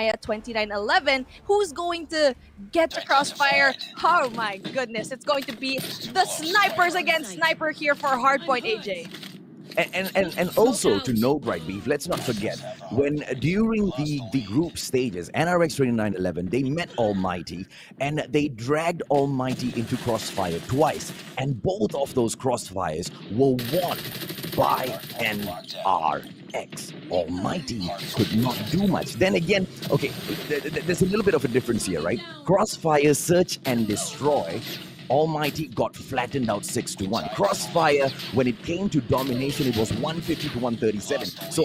at 2911. Who's going to get the crossfire? Oh my goodness, it's going to be the snipers against sniper here for Hardpoint, AJ. And also to note, right, Beef, let's not forget, when during the group stages, NRX 2911, they met Almighty, and they dragged Almighty into crossfire twice, and both of those crossfires were won by NRX. Almighty could not do much. Then again, okay, there's a little bit of a difference here, right? Crossfire, search and destroy, Almighty got flattened out 6-1. Crossfire, when it came to domination, it was 150 to 137. So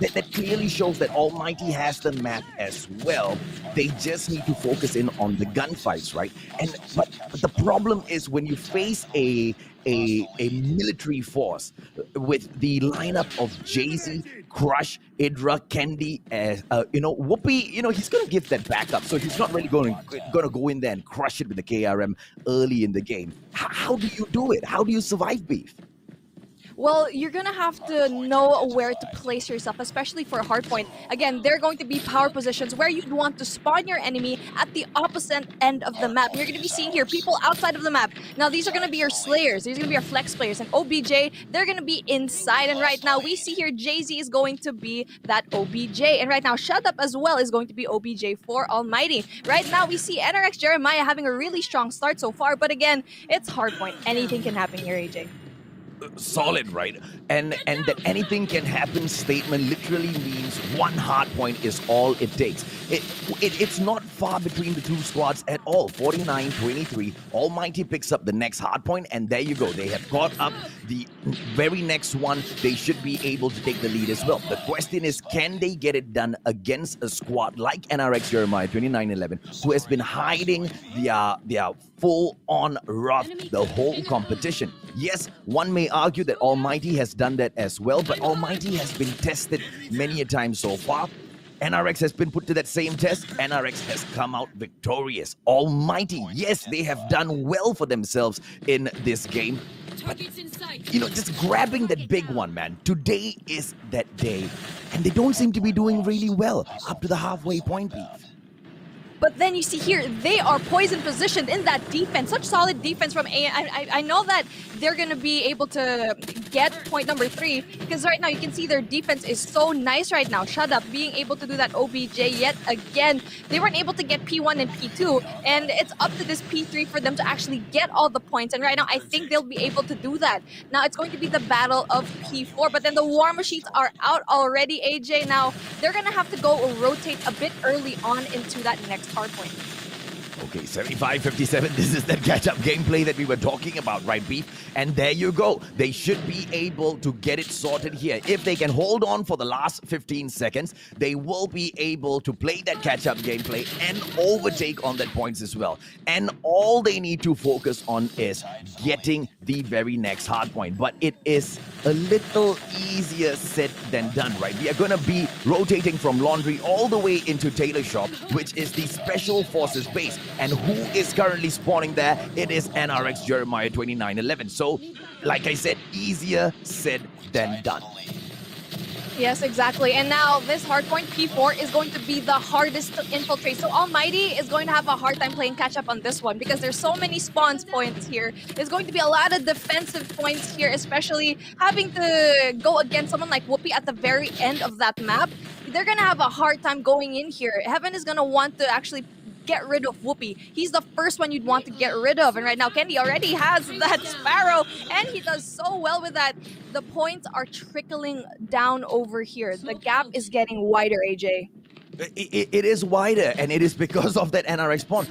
that clearly shows that Almighty has the map as well. They just need to focus in on the gunfights, right? But the problem is when you face a military force with the lineup of Jay-Z, Crush, Idra, Kendi, Whoopi, he's going to give that backup. So he's not really going to go in there and crush it with the KRM early in the game. How do you do it? How do you survive, Beef? Well, you're going to have to know where to place yourself, especially for a hardpoint. Again, they're going to be power positions where you'd want to spawn your enemy at the opposite end of the map. You're going to be seeing here people outside of the map. Now, these are going to be your slayers. These are going to be your flex players. And OBJ, they're going to be inside. And right now, we see here Jay-Z is going to be that OBJ. And right now, Shut Up as well is going to be OBJ for Almighty. Right now, we see NRX Jeremiah having a really strong start so far. But again, it's hardpoint. Anything can happen here, AJ. Solid, right? And that anything can happen statement literally means one hard point is all it takes. It's not far between the two squads at all. 49-23. Almighty picks up the next hard point, and there you go. They have got up the very next one. They should be able to take the lead as well. The question is, can they get it done against a squad like NRX Jeremiah 2911, who has been hiding their full-on wrath the whole competition? Yes, one may argue that Almighty has done that as well, but Almighty has been tested many a time so far. NRX has been put to that same test. NRX has come out victorious. Almighty, yes, they have done well for themselves in this game. But, just grabbing that big one, man. Today is that day. And they don't seem to be doing really well up to the halfway point, Beef. But then you see here, they are poison positioned in that defense. Such solid defense from I know that they're going to be able to get point number 3 because right now you can see their defense is so nice right now. Shut Up being able to do that OBJ yet again. They weren't able to get P1 and P2, and it's up to this P3 for them to actually get all the points. And right now, I think they'll be able to do that. Now, it's going to be the battle of P4, but then the War Machines are out already, AJ. Now, they're going to have to go rotate a bit early on into that next hardpoint. Okay, 75-57, this is that catch-up gameplay that we were talking about, right, Beef? And there you go. They should be able to get it sorted here. If they can hold on for the last 15 seconds, they will be able to play that catch-up gameplay and overtake on that points as well. And all they need to focus on is getting the very next hard point. But it is a little easier said than done, right? We are going to be rotating from Laundry all the way into Tailor Shop, which is the Special Forces base. And who is currently spawning there? It is NRX Jeremiah 2911. So, like I said, easier said than done. Yes, exactly. And now this hardpoint P4 is going to be the hardest to infiltrate. So Almighty is going to have a hard time playing catch up on this one because there's so many spawns points here. There's going to be a lot of defensive points here, especially having to go against someone like Whoopi at the very end of that map. They're going to have a hard time going in here. Heaven is going to want to actually get rid of Whoopi. He's the first one you'd want to get rid of. And right now, Kendi already has that Sparrow, and he does so well with that. The points are trickling down over here. The gap is getting wider, AJ. It is wider, and it is because of that NRX spawn.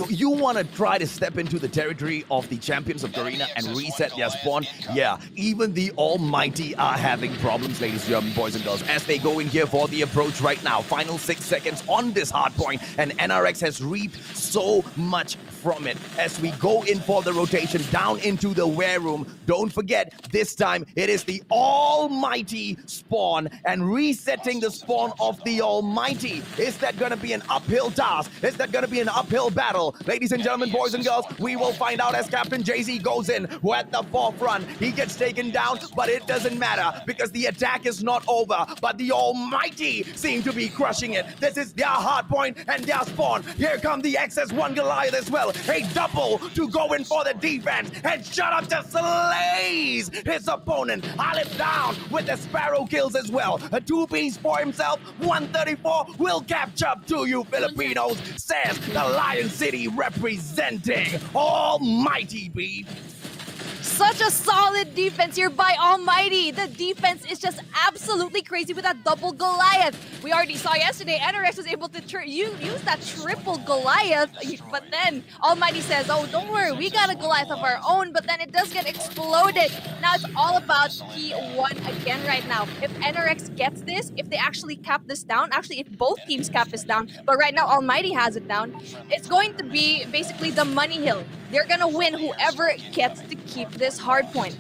You want to try to step into the territory of the champions of Garena and reset their spawn? Yeah, even the Almighty are having problems, ladies and boys and girls, as they go in here for the approach right now. Final 6 seconds on this hard point, and NRX has reaped so much from it as we go in for the rotation down into the wear room. Don't forget, this time it is the almighty spawn and resetting the spawn of the almighty. Is that going to be an uphill task? Is that going to be an uphill battle? Ladies and gentlemen, boys and girls, we will find out as Captain Jay-Z goes in. We're at the forefront. He gets taken down, but it doesn't matter because the attack is not over. But the almighty seem to be crushing it. This is their hard point and their spawn. Here come the XS1 Goliath as well. A double to go in for the defense. And shut up to slays his opponent. Olive down with the Sparrow kills as well. A two-piece for himself. 134 will catch up to you, Filipinos, says the Lion City representing almighty beef. Such a solid defense here by Almighty. The defense is just absolutely crazy with that double Goliath. We already saw yesterday, NRX was able to use that triple Goliath, but then Almighty says, oh, don't worry, we got a Goliath of our own, but then it does get exploded. Now it's all about P1 again right now. If NRX gets this, if they actually cap this down, actually if both teams cap this down, but right now Almighty has it down, it's going to be basically the money hill. They're gonna win whoever gets to keep this hard point.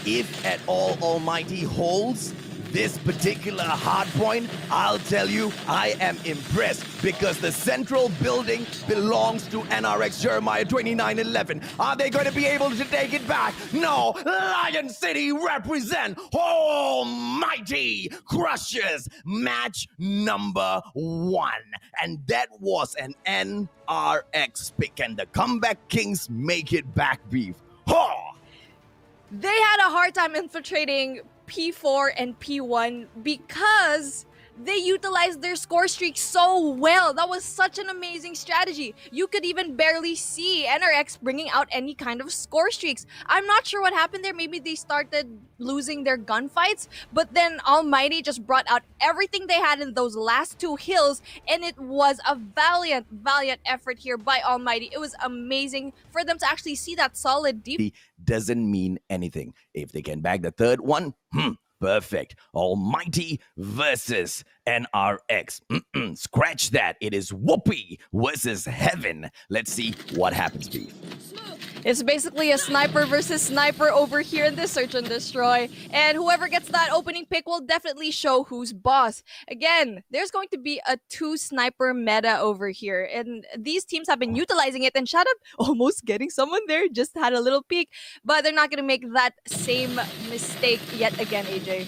If at all Almighty holds this particular hard point, I'll tell you, I am impressed because the central building belongs to NRX Jeremiah 2911. Are they going to be able to take it back? No, Lion City represent Almighty crushes match number 1. And that was an NRX pick, and the Comeback Kings make it back, beef. Ha! They had a hard time infiltrating P4 and P1 because they utilized their score streak so well. That was such an amazing strategy. You could even barely see NRX bringing out any kind of score streaks. I'm not sure what happened there. Maybe they started losing their gunfights, but then Almighty just brought out everything they had in those last 2 hills, and it was a valiant effort here by Almighty. It was amazing for them to actually see that solid defense. Doesn't mean anything. If they can bag the third one, perfect. Almighty versus NRX. Scratch that. It is Whoopi versus Heaven. Let's see what happens, beef. It's basically a sniper versus sniper over here in this search and destroy. And whoever gets that opening pick will definitely show who's boss. Again, there's going to be a 2 sniper meta over here. And these teams have been utilizing it. And shut up, almost getting someone there. Just had a little peek. But they're not going to make that same mistake yet again, AJ.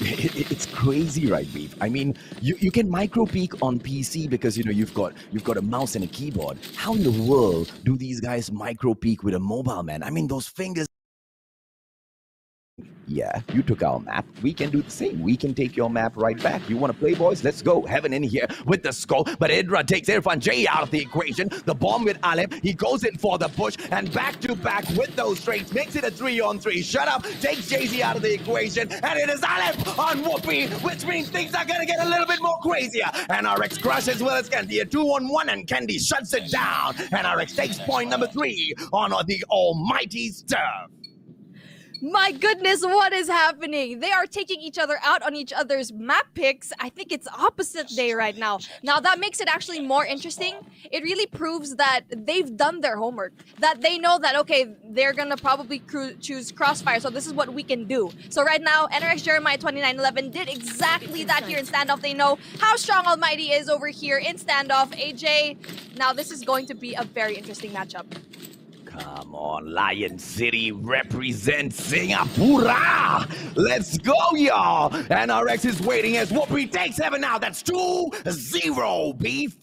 It's crazy, right, beef? I mean, you can micro peek on PC because you've got a mouse and a keyboard. How in the world do these guys micro peek with a mobile, man? I mean, those fingers. Yeah, you took our map. We can do the same. We can take your map right back. You want to play, boys? Let's go. Heaven in here with the skull. But Idra takes Irfan J out of the equation. The bomb with Aleph. He goes in for the push. And back to back with those straights. Makes it a 3-on-3. Shut up. Takes Jay-Z out of the equation. And it is Aleph on Whoopi, which means things are going to get a little bit more crazier. NRX crushes as well as Candy. A 2-on-1 and Candy shuts it down. NRX takes point number 3 on the almighty stuff. My goodness, what is happening? They are taking each other out on each other's map picks. I think it's opposite day right now. Now, that makes it actually more interesting. It really proves that they've done their homework. That they know that, okay, they're going to probably choose Crossfire, so this is what we can do. So right now, NRX Jeremiah 2911 did exactly that here in Standoff. They know how strong Almighty is over here in Standoff. AJ, now this is going to be a very interesting matchup. Come on, Lion City represents Singapore. Let's go, y'all. NRX is waiting as Whoopi takes Heaven now. That's 2-0, beef.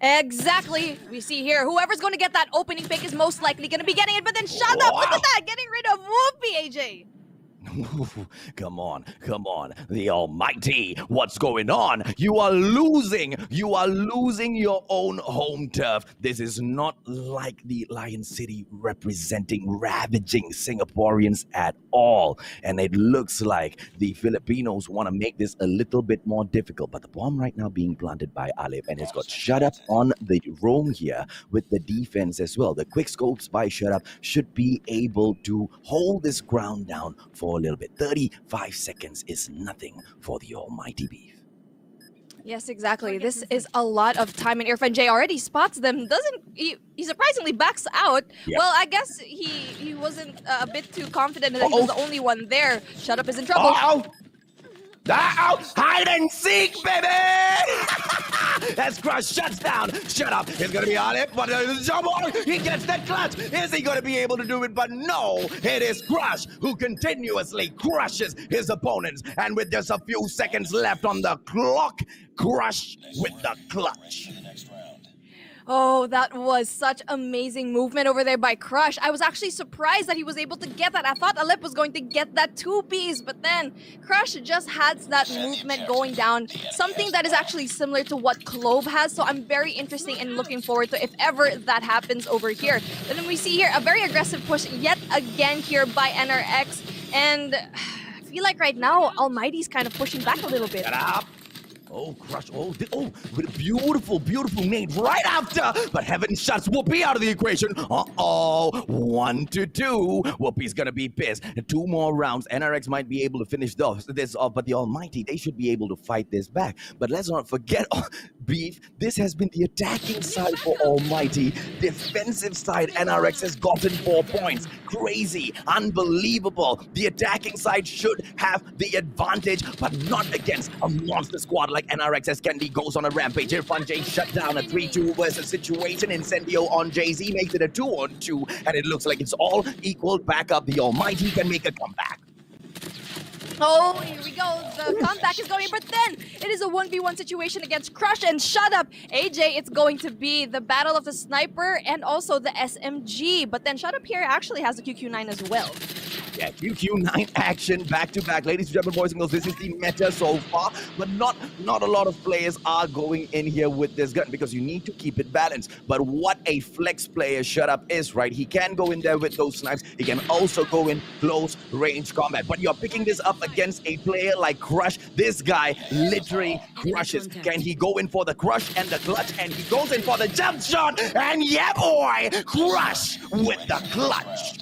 Exactly. We see here, whoever's going to get that opening pick is most likely going to be getting it. But then shut up, look at that, getting rid of Whoopi, AJ. Come on, the almighty, what's going on? You are losing your own home turf. This is not like the Lion City representing ravaging Singaporeans at all. And it looks like the Filipinos want to make this a little bit more difficult. But the bomb right now being planted by Alip, and it's got Shut Up on the roam here with the defense as well. The quick scopes by Shut Up should be able to hold this ground down for a little bit. 35 seconds is nothing for the almighty beef. Yes, exactly. This is a lot of time, and Irfan J already spots them. Doesn't he surprisingly backs out. Yep. Well, I guess he wasn't a bit too confident that he Uh-oh. was the only one there. Shut up is in trouble. Oh! Hide and seek, baby! That's Crush shuts down. Shut up. It's gonna be on it, but he gets that clutch. Is he gonna be able to do it? But no, it is Crush who continuously crushes his opponents. And with just a few seconds left on the clock, Crush with the clutch. Oh, that was such amazing movement over there by Crush. I was actually surprised that he was able to get that. I thought Alip was going to get that two-piece, but then Crush just has that movement going down, something that is actually similar to what Clove has, so I'm very interested and looking forward to if ever that happens over here. And then we see here a very aggressive push yet again here by NRX, and I feel like right now Almighty's kind of pushing back a little bit. Shut up. Oh, Crush. Oh, with a beautiful, beautiful nade right after. But Heaven shuts Whoopi out of the equation. Uh-oh. 1-2. Whoopi's going to be pissed. 2 more rounds. NRX might be able to finish this off, but the Almighty, they should be able to fight this back. But let's not forget, Beef, this has been the attacking side for Almighty. Defensive side, NRX has gotten 4 points. Crazy. Unbelievable. The attacking side should have the advantage, but not against a monster squad like NRX as Candy goes on a rampage. Irfan J shut down a 3-2 versus situation. Incendio on Jay-Z makes it a 2-on-2, and it looks like it's all equal. Back up, the Almighty can make a comeback. Oh, here we go. The comeback is going, but then it is a 1v1 situation against Crush and Shut Up. AJ, it's going to be the battle of the sniper and also the SMG. But then Shut Up here actually has the QQ9 as well. Yeah, QQ9 action back-to-back. Ladies and gentlemen, boys and girls, this is the meta so far, but not a lot of players are going in here with this gun because you need to keep it balanced. But what a flex player Shut Up is, right? He can go in there with those snipes. He can also go in close range combat. But you're picking this up against a player like Crush. This guy literally crushes. Can he go in for the crush and the clutch? And he goes in for the jump shot. And yeah, boy, Crush with the clutch.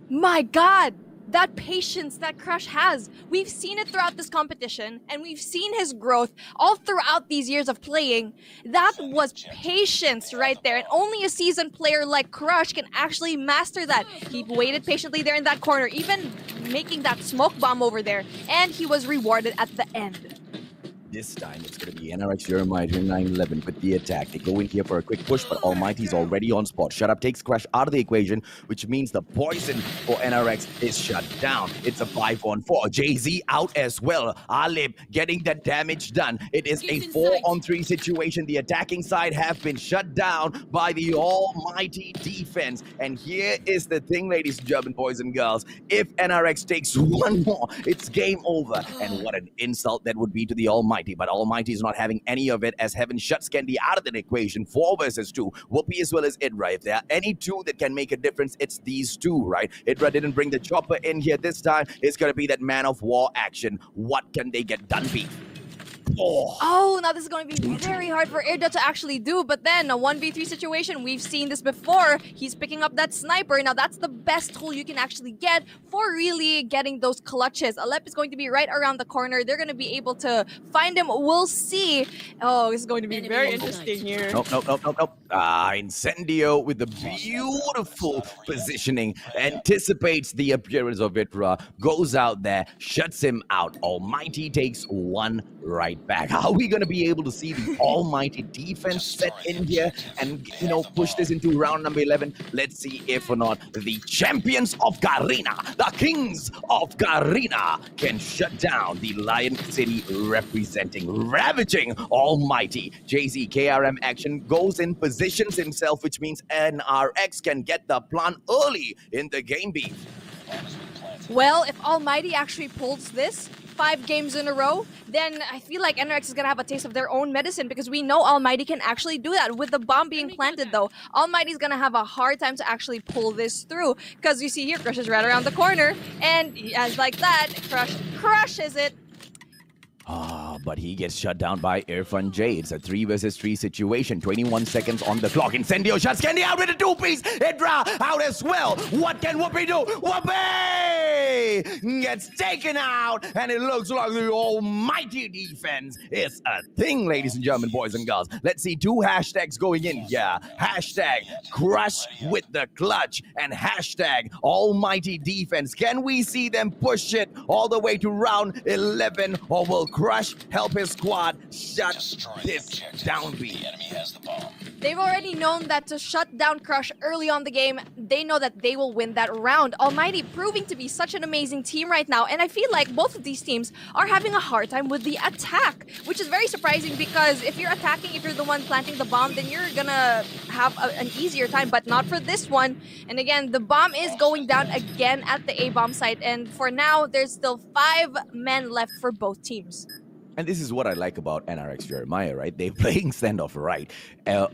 My God, that patience that Crush has. We've seen it throughout this competition, and we've seen his growth all throughout these years of playing. That was patience right there, and only a seasoned player like Crush can actually master that. He waited patiently there in that corner, even making that smoke bomb over there, and he was rewarded at the end. This time, it's going to be NRX Jeremiah here 9-11 with the attack. They go in here for a quick push, but Almighty's already on spot. Shut Up takes Crush out of the equation, which means the poison for NRX is shut down. It's a 5-on-4. Jay-Z out as well. Alip getting the damage done. It is a 4-on-3 situation. The attacking side have been shut down by the Almighty defense. And here is the thing, ladies and gentlemen, boys and girls. If NRX takes one more, it's game over. And what an insult that would be to the Almighty. But Almighty is not having any of it as Heaven shuts Candy out of the equation. 4 versus 2. Whoopi as well as Idra. If there are any two that can make a difference, it's these two, right? Idra didn't bring the chopper in here this time. It's going to be that man of war action. What can they get done, Beef? Oh, now this is going to be very hard for Irda to actually do, but then a 1v3 situation, we've seen this before. He's picking up that sniper. Now that's the best tool you can actually get for really getting those clutches. Alep is going to be right around the corner. They're going to be able to find him. We'll see. Oh, this is going to be very interesting here. Nope. Incendio with the beautiful positioning, anticipates the appearance of Idra, goes out there, shuts him out. Almighty takes one right back. How are we going to be able to see the Almighty defense set in here and, push this into round number 11? Let's see if or not the champions of Garena, the kings of Garena, can shut down the Lion City representing, ravaging Almighty. Jay-Z KRM action goes in, positions himself, which means NRX can get the plan early in the game, Beef. Well, if Almighty actually pulls this 5 games in a row, then I feel like NRX is going to have a taste of their own medicine because we know Almighty can actually do that. With the bomb being planted, though, Almighty's going to have a hard time to actually pull this through because you see here, Crush is right around the corner, and as like that, Crush crushes it. But he gets shut down by Irfan J. It's a 3 versus 3 situation. 21 seconds on the clock. Incendio shuts Candy out with a 2-piece. Idra out as well. What can Whoopi do? Whoopi! Almighty gets taken out, and it looks like the almighty defense is a thing, ladies and gentlemen, boys and girls. Let's see 2 hashtags going in here. Hashtag crush with the clutch and hashtag almighty defense. Can we see them push it all the way to round 11, or will Crush help his squad shut this down beat? They've already known that to shut down Crush early on the game, they know that they will win that round. Almighty proving to be such an amazing team right now, and I feel like both of these teams are having a hard time with the attack, which is very surprising because if you're attacking, if you're the one planting the bomb, then you're gonna have an easier time, but not for this one. And again, the bomb is going down again at the A-bomb site, and for now, there's still 5 men left for both teams. And this is what I like about NRX Jeremiah, right? They're playing standoff right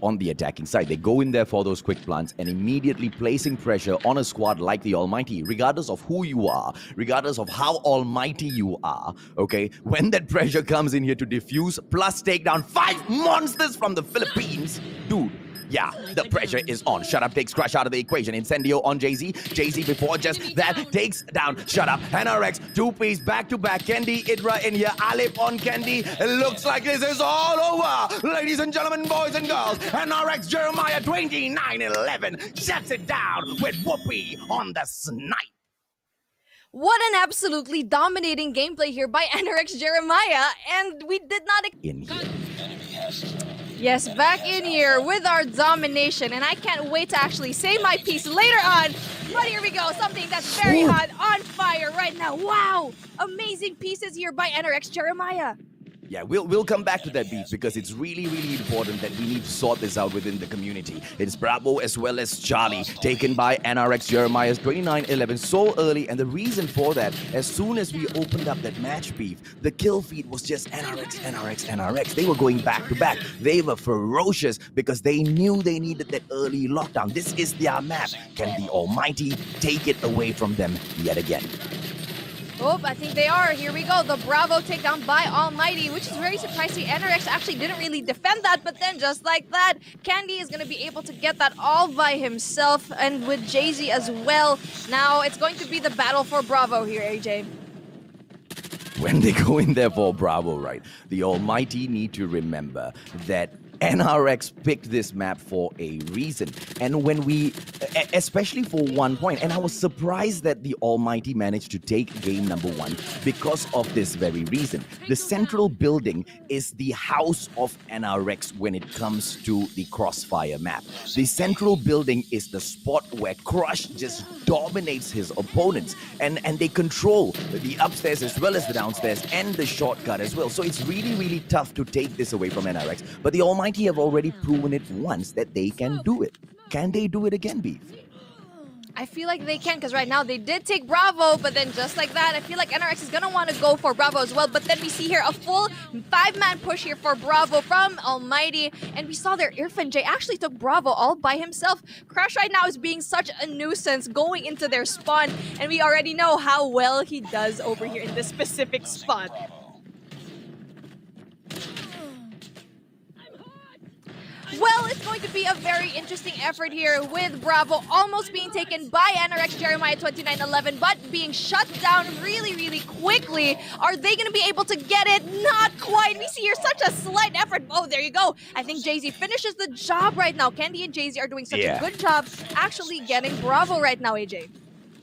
on the attacking side. They go in there for those quick plants and immediately placing pressure on a squad like the Almighty, regardless of who you are, regardless of how almighty you are, okay? When that pressure comes in here to defuse, plus take down 5 monsters from the Philippines, dude. Yeah, the pressure is on. Shut Up takes Crush out of the equation. Incendio on Jay-Z. Jay-Z before just that takes down Shut Up. NRX, 2-piece back-to-back. Kendi, Idra in here. Alip on Kendi. It looks like this is all over. Ladies and gentlemen, boys and girls. NRX Jeremiah 29-11 shuts it down with Whoopi on the snipe. What an absolutely dominating gameplay here by NRX Jeremiah, and we did not... In here. Yes, back in here with our domination, and I can't wait to actually say my piece later on. But here we go, something that's very hot, on fire right now. Wow, amazing pieces here by NRX Jeremiah. Yeah, we'll come back to that beef because it's really, really important that we need to sort this out within the community. It's Bravo as well as Charlie, taken by NRX Jeremiah's 29-11 so early, and the reason for that, as soon as we opened up that match beef, the kill feed was just NRX, NRX, NRX. They were going back to back. They were ferocious because they knew they needed that early lockdown. This is their map. Can the Almighty take it away from them yet again? Oh, I think they are. Here we go. The Bravo takedown by Almighty, which is very surprising. NRX actually didn't really defend that, but then just like that, Candy is going to be able to get that all by himself, and with Jay-Z as well. Now it's going to be the battle for Bravo here, AJ. When they go in there for Bravo, right, the Almighty need to remember that NRX picked this map for a reason. And when we, especially for 1 point, and I was surprised that the Almighty managed to take game number 1 because of this very reason. The central building is the house of NRX when it comes to the Crossfire map. The central building is the spot where Crush just dominates his opponents, and they control the upstairs as well as the downstairs and the shortcut as well. So it's really, really tough to take this away from NRX. But the Almighty have already proven it once that they can do it. Can they do it again, Beef? I feel like they can, because right now they did take Bravo, but then just like that, I feel like NRX is going to want to go for Bravo as well. But then we see here a full 5-man push here for Bravo from Almighty. And we saw there Irfan J actually took Bravo all by himself. Crush right now is being such a nuisance going into their spawn. And we already know how well he does over here in this specific spot. Well, it's going to be a very interesting effort here with Bravo almost being taken by NRX Jeremiah 29-11, but being shut down really, really quickly. Are they going to be able to get it? Not quite. We see here such a slight effort. Oh, there you go. I think Jay-Z finishes the job right now. Candy and Jay-Z are doing such a good job actually getting Bravo right now, AJ.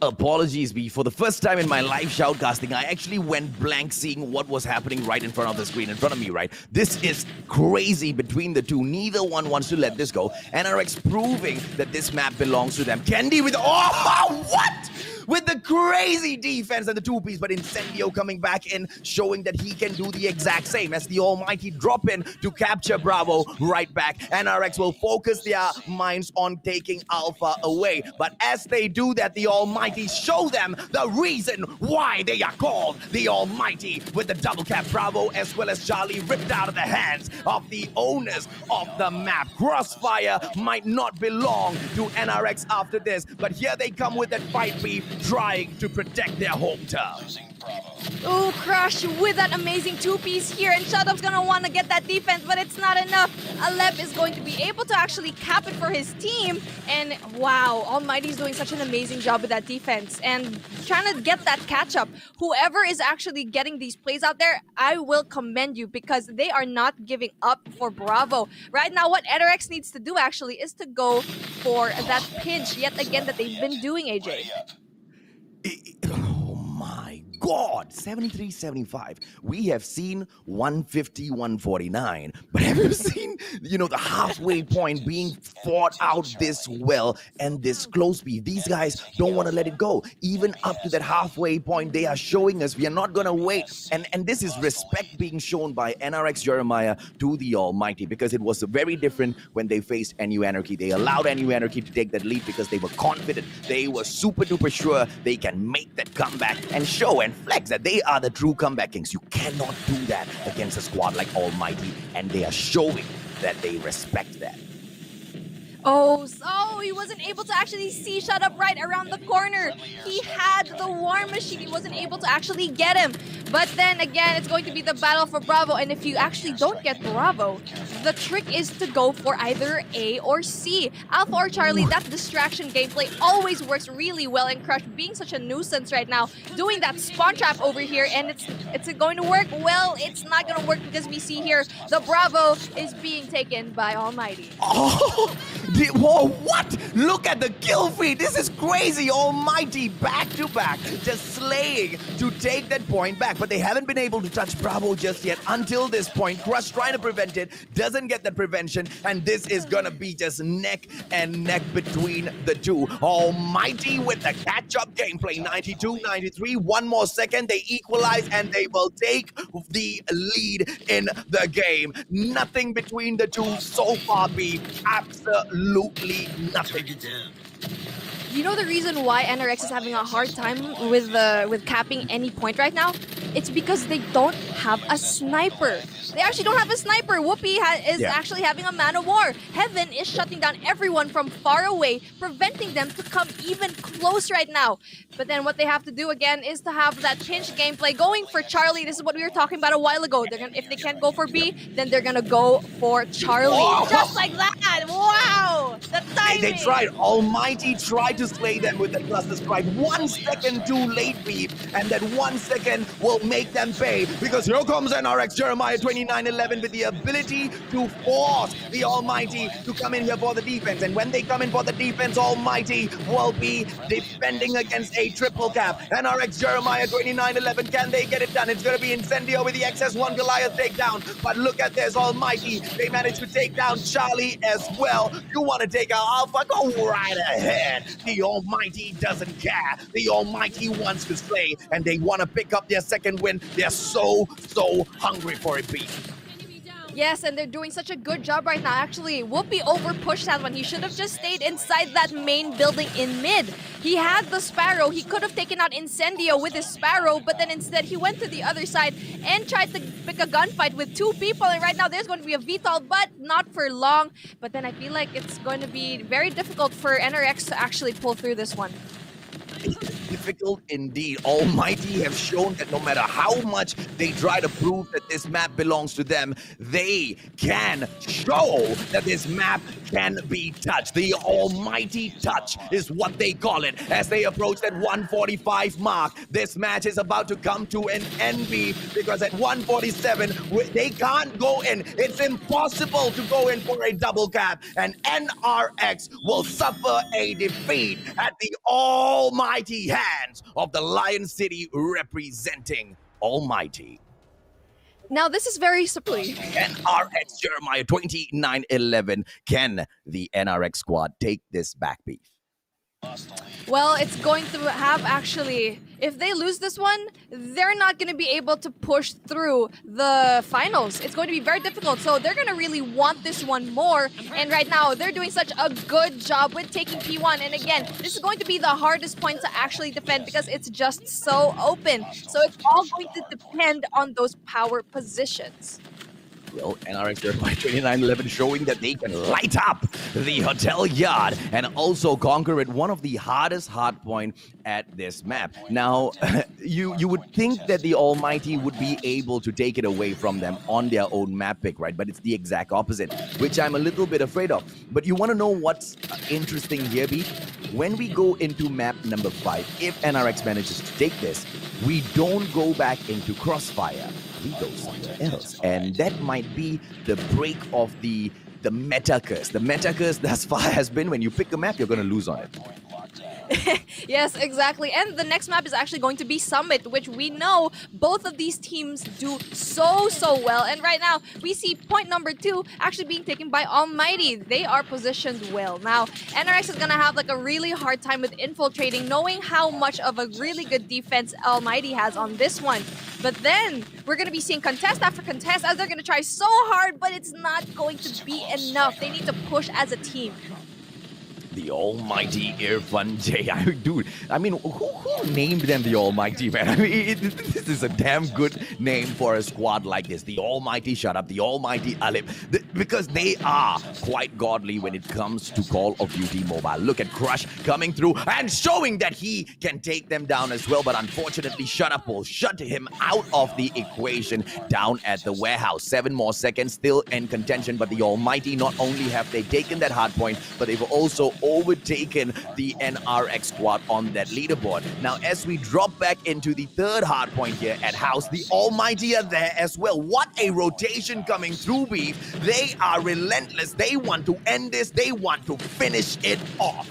Apologies, B. For the first time in my live shoutcasting, I actually went blank seeing what was happening right in front of the screen, in front of me, right? This is crazy between the two. Neither one wants to let this go. NRX proving that this map belongs to them. Candy with... Oh, what? With the crazy defense and the 2-piece, but Incendio coming back in, showing that he can do the exact same as the Almighty drop in to capture Bravo right back. NRX will focus their minds on taking Alpha away. But as they do that, the Almighty show them the reason why they are called the Almighty, with the double cap Bravo as well as Charlie ripped out of the hands of the owners of the map. Crossfire might not belong to NRX after this, but here they come with that fight beef. trying to protect their home turf. Oh, Crush with that amazing two-piece here, and Shutup's gonna want to get that defense, but it's not enough. Alep is going to be able to actually cap it for his team, and wow, Almighty's doing such an amazing job with that defense, and trying to get that catch-up. Whoever is actually getting these plays out there, I will commend you, because they are not giving up for Bravo. Right now, what NRX needs to do actually is to go for that pinch yet again that they've been doing, AJ. Oh my God, 73-75. We have seen 150, 149, but have you seen, the halfway point being fought out this well and this close speed? These guys don't want to let it go. Even up to that halfway point, they are showing us we are not going to wait. And this is respect being shown by NRX Jeremiah to the Almighty, because it was very different when they faced NU Anarchy. They allowed NU Anarchy to take that lead because they were confident. They were super duper sure they can make that comeback and show and flex that they are the true comeback kings. You cannot do that against a squad like Almighty, and they are showing that they respect that. Oh, so he wasn't able to actually see Shut Up right around the corner. He had the War Machine. He wasn't able to actually get him. But then again, it's going to be the battle for Bravo. And if you actually don't get Bravo, the trick is to go for either A or C. Alpha or Charlie, that distraction gameplay always works really well. And Crush being such a nuisance right now, doing that spawn trap over here. And it's going to work? Well, it's not going to work, because we see here the Bravo is being taken by Almighty. Oh! Whoa, what? Look at the kill feed. This is crazy. Almighty back to back, just slaying to take that point back. But they haven't been able to touch Bravo just yet until this point. Crush trying to prevent it, doesn't get that prevention. And this is gonna be just neck and neck between the two. Almighty with the catch-up gameplay. 92-93, one more second. They equalize and they will take the lead in the game. Nothing between the two so far, B. Absolutely nothing. You know the reason why NRX is having a hard time with capping any point right now? It's because they don't have a sniper. They actually don't have a sniper. Whoopi is actually having a man of war. Heaven is shutting down everyone from far away, preventing them to come even close right now. But then what they have to do again is to have that pinch gameplay going for Charlie. This is what we were talking about a while ago. If they can't go for B, then they're gonna go for Charlie. Whoa. Just like that. Wow! The timing. They tried. Almighty tried to slay them with the cluster strike. 1 second too late, B, and that 1 second will make them pay, because here comes NRX Jeremiah 29-11 with the ability to force the Almighty to come in here for the defense. And when they come in for the defense, Almighty will be defending against a triple cap. NRX Jeremiah 29-11, can they get it done? It's going to be Incendio with the XS1 Goliath takedown. But look at this, Almighty. They managed to take down Charlie as well. You want to take out Alpha? Go right ahead. The Almighty doesn't care. The Almighty wants to slay, and they want to pick up their second win. They're so hungry for it, B. Yes, and they're doing such a good job right now. Actually, Whoopi overpushed that one. He should have just stayed inside that main building in mid. He had the Sparrow. He could have taken out Incendio with his Sparrow, but then instead he went to the other side and tried to pick a gunfight with two people. And right now there's going to be a VTOL, but not for long. But then I feel like it's going to be very difficult for NRX to actually pull through this one. Difficult indeed. Almighty have shown that no matter how much they try to prove that this map belongs to them, they can show that this map can be touched. The Almighty touch is what they call it. As they approach that 145 mark, this match is about to come to an end, because at 147, they can't go in. It's impossible to go in for a double cap, and NRX will suffer a defeat at the Almighty hands of the Lion City representing Almighty. Now this is very surprising. NRX Jeremiah 29-11. Can the NRX squad take this back, beef? Well, it's going to have actually, if they lose this one, they're not going to be able to push through the finals. It's going to be very difficult, so they're going to really want this one more. And right now, they're doing such a good job with taking P1. And again, this is going to be the hardest point to actually defend because it's just so open. So it's all going to depend on those power positions. Well, NRX by 2911 showing that they can light up the hotel yard and also conquer it, one of the hardest hardpoint at this map. Now, you would think that the Almighty would be able to take it away from them on their own map pick, right? But it's the exact opposite, which I'm a little bit afraid of. But you want to know what's interesting here, B? When we go into map number 5, if NRX manages to take this, we don't go back into Crossfire. We go somewhere else. And that might be the break of the meta curse. The meta curse thus far has been when you pick a map, you're going to lose on it. Yes, exactly. And the next map is actually going to be Summit, which we know both of these teams do so well. And right now, we see point number 2 actually being taken by Almighty. They are positioned well. Now, NRX is going to have like a really hard time with infiltrating, knowing how much of a really good defense Almighty has on this one. But then, we're going to be seeing contest after contest as they're going to try so hard, but it's not going to be enough. They need to push as a team. The Almighty Irfan J. Dude, I mean, who named them the Almighty, man? I mean, this is a damn good name for a squad like this. The Almighty Shut Up, the Almighty Alip, because they are quite godly when it comes to Call of Duty Mobile. Look at Crush coming through and showing that he can take them down as well, but unfortunately, Shut Up will shut him out of the equation down at the warehouse. 7 more seconds, still in contention, but the Almighty, not only have they taken that hard point, but they've also overtaken the NRX squad on that leaderboard. Now, as we drop back into the third hard point here at house, the Almighty are there as well. What a rotation coming through, Beef. They are relentless. They want to end this. They want to finish it off.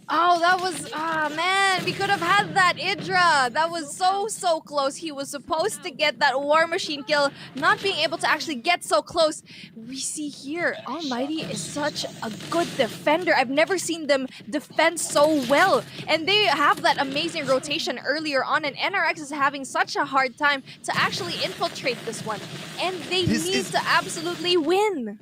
Oh, that was, man, we could have had that Idra. That was so close. He was supposed to get that War Machine kill, not being able to actually get so close. We see here, Almighty is such a good defender. I've never seen them defend so well. And they have that amazing rotation earlier on, and NRX is having such a hard time to actually infiltrate this one. And they need to absolutely win.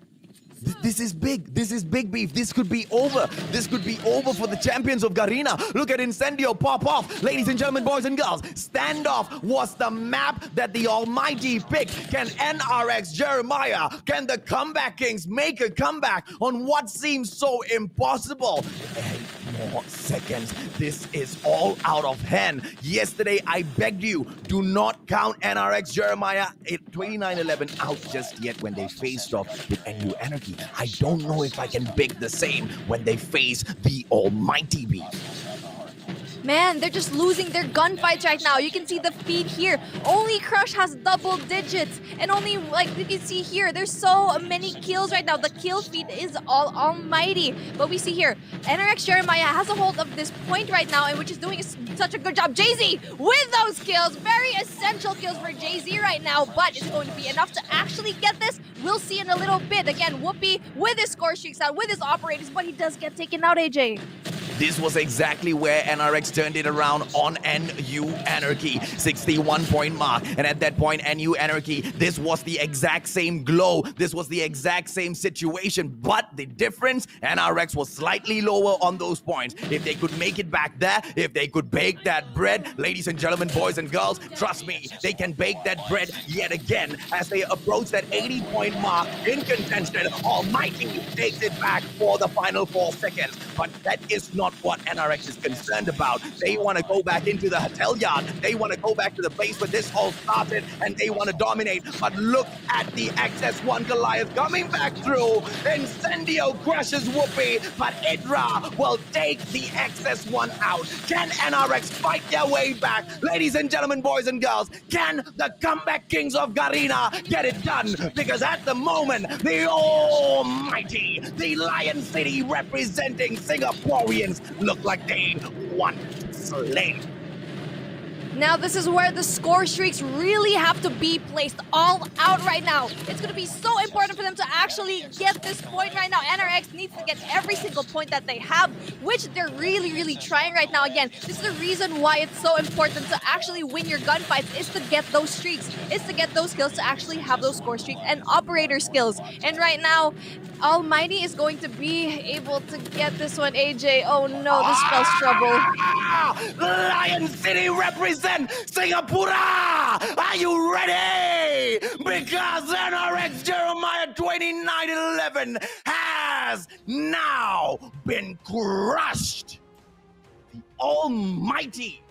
This is big. This is big, Beef. This could be over. This could be over for the champions of Garena. Look at Incendio pop off. Ladies and gentlemen, boys and girls, Standoff was the map that the Almighty picked. Can NRX Jeremiah, can the Comeback Kings make a comeback on what seems so impossible? 8 more seconds. This is all out of hand. Yesterday, I begged you, do not count NRX Jeremiah 2911 out just yet when they faced off with NU Anarchy. I don't know if I can beg the same when they face the Almighty Beast. Man, they're just losing their gunfights right now. You can see the feed here. Only Crush has double digits. And only, like you can see here, there's so many kills right now. The kill feed is all Almighty. But we see here, NRX Jeremiah has a hold of this point right now, and which is doing such a good job. Jay-Z with those kills. Very essential kills for Jay-Z right now. But is it going to be enough to actually get this? We'll see in a little bit. Again, Whoopi with his score streaks out, with his operators, but he does get taken out, AJ. This was exactly where NRX turned it around on NU Anarchy, 61-point mark. And at that point, NU Anarchy, this was the exact same glow. This was the exact same situation. But the difference, NRX was slightly lower on those points. If they could make it back there, if they could bake that bread, ladies and gentlemen, boys and girls, trust me, they can bake that bread yet again as they approach that 80-point mark in contention. Almighty takes it back for the final 4 seconds. But that is not what NRX is concerned about. They want to go back into the hotel yard. They want to go back to the place where this all started, and they want to dominate. But look at the XS1 Goliath coming back through. Incendio crushes Whoopi, but Idra will take the XS1 out. Can NRX fight their way back? Ladies and gentlemen, boys and girls, can the Comeback Kings of Garena get it done? Because at the moment, the Almighty, the Lion City representing Singaporeans, look like they want to slay. Now this is where the score streaks really have to be placed all out right now. It's going to be so important for them them to actually get this point right now. NRX needs to get every single point that they have, which they're really, really trying right now. Again, this is the reason why it's so important to actually win your gunfights, is to get those streaks, is to get those skills, to actually have those score streaks and operator skills. And right now, Almighty is going to be able to get this one, AJ. Oh no, this spells trouble. Lion City represent Singapore! Are you ready? Because NRX Jeremiah 2911 has now been crushed. The Almighty.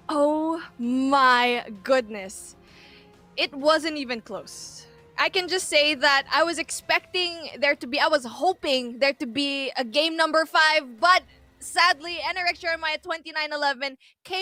Oh my goodness. It wasn't even close. I can just say that I was hoping there to be a game number 5, but sadly, NRX Jeremiah 2911 came